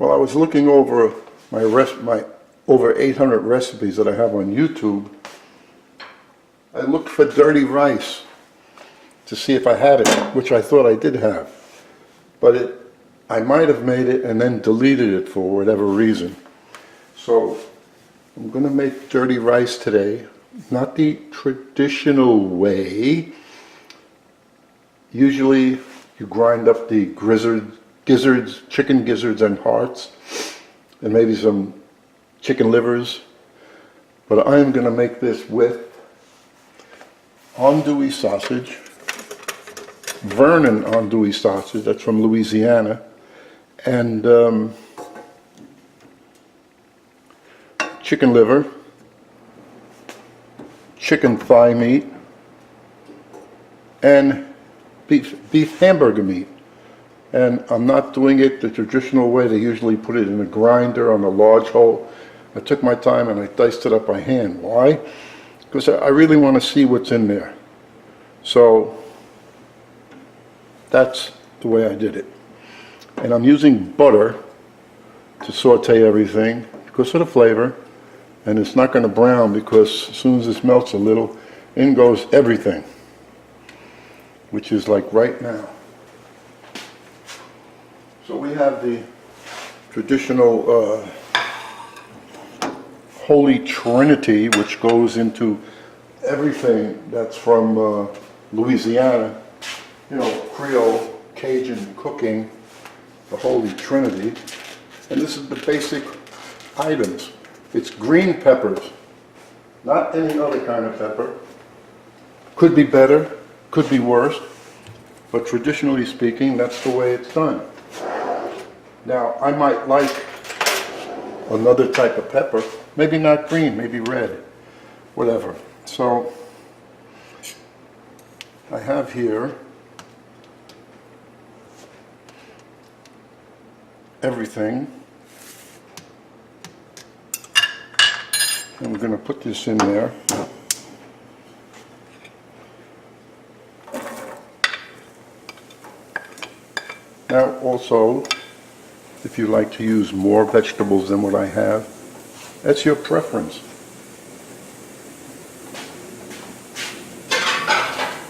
Well, I was looking over my over 800 recipes that I have on YouTube. I looked for dirty rice to see if I had it, which I thought I did have. But I might have made it and then deleted it for whatever reason. So I'm going to make dirty rice today. Not the traditional way. Usually you grind up the gizzards, chicken gizzards and hearts, and maybe some chicken livers. But I'm going to make this with andouille sausage, Vernon andouille sausage, that's from Louisiana, and chicken liver, chicken thigh meat, and beef hamburger meat. And I'm not doing it the traditional way. They usually put it in a grinder on a large hole. I took my time and I diced it up by hand. Why? Because I really want to see what's in there. So that's the way I did it. And I'm using butter to saute everything because of the flavor. And it's not going to brown because as soon as this melts a little, in goes everything, which is like right now. So we have the traditional Holy Trinity, which goes into everything that's from Louisiana, you know, Creole, Cajun cooking, the Holy Trinity. And this is the basic items. It's green peppers, not any other kind of pepper. Could be better, could be worse, but traditionally speaking, that's the way it's done. Now, I might like another type of pepper, maybe not green, maybe red, whatever. So, I have here everything. And we're going to put this in there. Now also, if you like to use more vegetables than what I have, that's your preference.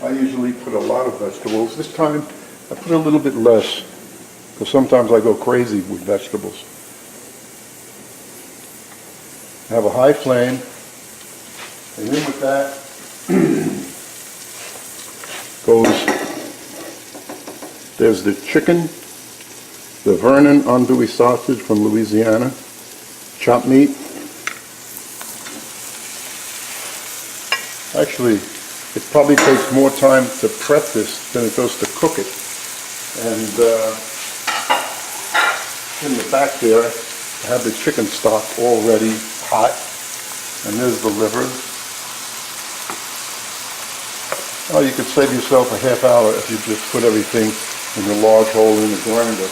I usually put a lot of vegetables. This time I put a little bit less because sometimes I go crazy with vegetables. I have a high flame, and in with that goes, there's the chicken, the Vernon andouille sausage from Louisiana, chopped meat. Actually, it probably takes more time to prep this than it does to cook it. And in the back there, I have the chicken stock already hot, and there's the liver. Oh, you could save yourself a half hour if you just put everything in a large hole in the grinder.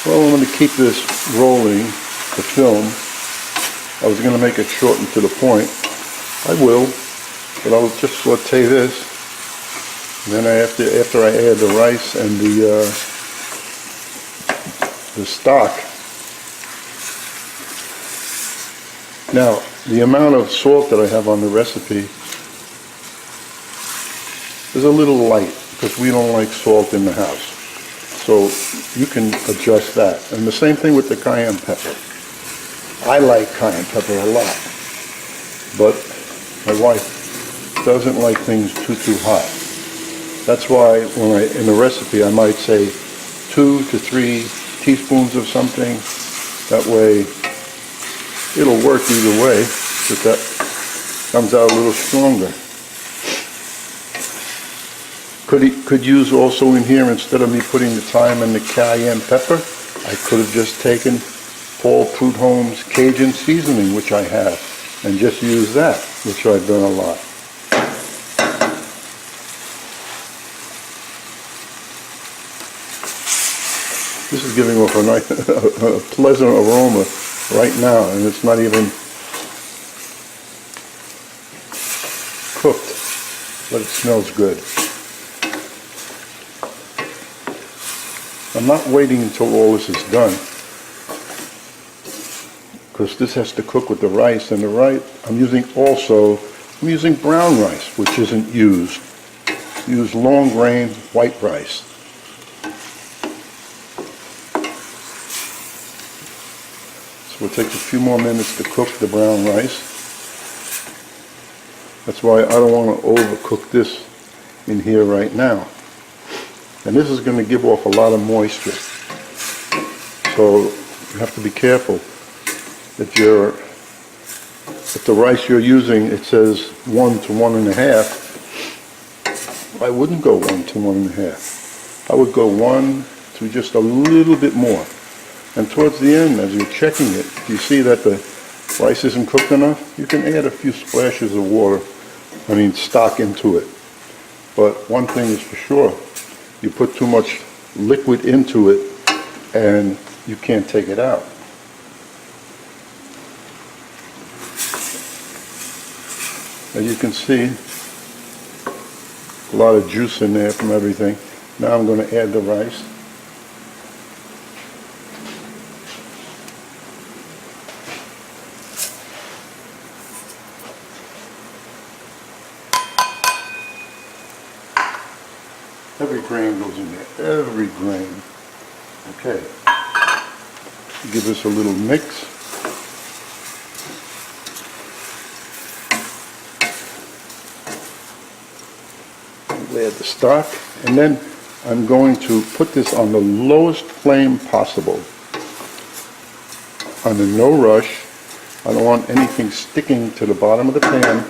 Well, I'm going to keep this rolling, the film. I was going to make it short and to the point. I will, but I'll just saute this. And then after I add the rice and the stock. Now, the amount of salt that I have on the recipe is a little light because we don't like salt in the house. So you can adjust that. And the same thing with the cayenne pepper. I like cayenne pepper a lot, but my wife doesn't like things too hot. That's why when in the recipe I might say 2 to 3 teaspoons of something. That way it'll work either way, but that comes out a little stronger. Could use also in here, instead of me putting the thyme and the cayenne pepper, I could have just taken Paul Prudhomme's Cajun seasoning, which I have, and just use that, which I've done a lot. This is giving off a nice, a pleasant aroma right now, and it's not even cooked, but it smells good. I'm not waiting until all this is done, because this has to cook with the rice, and the rice I'm using brown rice, which isn't used. Use long grain white rice. So we'll take a few more minutes to cook the brown rice. That's why I don't want to overcook this in here right now. And this is going to give off a lot of moisture. So you have to be careful. If the rice you're using, it says 1 to 1.5, I wouldn't go 1 to 1.5. I would go 1 to just a little bit more. And towards the end, as you're checking it, if you see that the rice isn't cooked enough, you can add a few splashes of stock into it. But one thing is for sure, you put too much liquid into it and you can't take it out. As you can see, a lot of juice in there from everything. Now I'm going to add the rice. Every grain goes in there, every grain. Okay. Give this a little mix. Add the stock, and then I'm going to put this on the lowest flame possible. Under no rush. I don't want anything sticking to the bottom of the pan,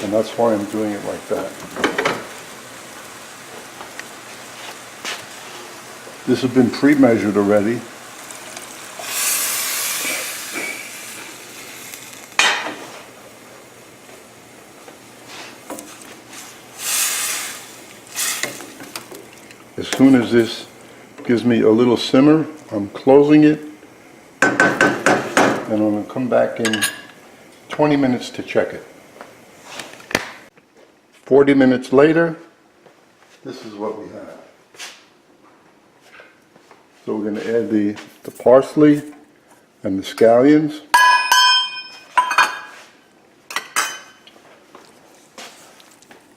and that's why I'm doing it like that. This has been pre-measured already. As soon as this gives me a little simmer, I'm closing it, and I'm going to come back in 20 minutes to check it. 40 minutes later, this is what we have. So we're going to add the parsley and the scallions.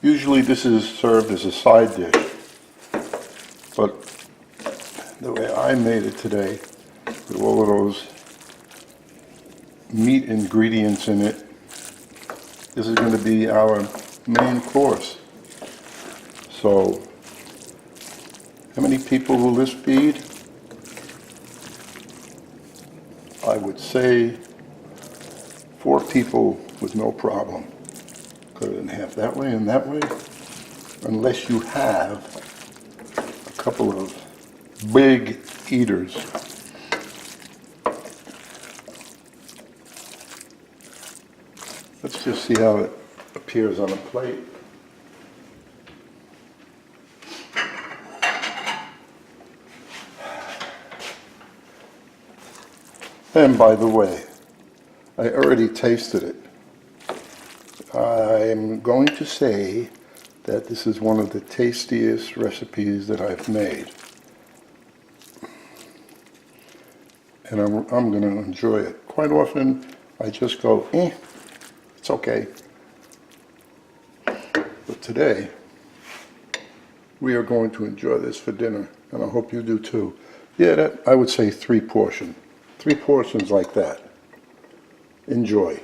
Usually this is served as a side dish. But the way I made it today, with all of those meat ingredients in it, this is going to be our main course. So, how many people will this feed? I would say 4 people with no problem. Cut it in half that way and that way, unless you have couple of big eaters. Let's just see how it appears on a plate. And by the way, I already tasted it. I'm going to say that this is one of the tastiest recipes that I've made. And I'm going to enjoy it. Quite often, I just go, it's okay. But today, we are going to enjoy this for dinner, and I hope you do too. Yeah, I would say 3 portions. 3 portions like that. Enjoy.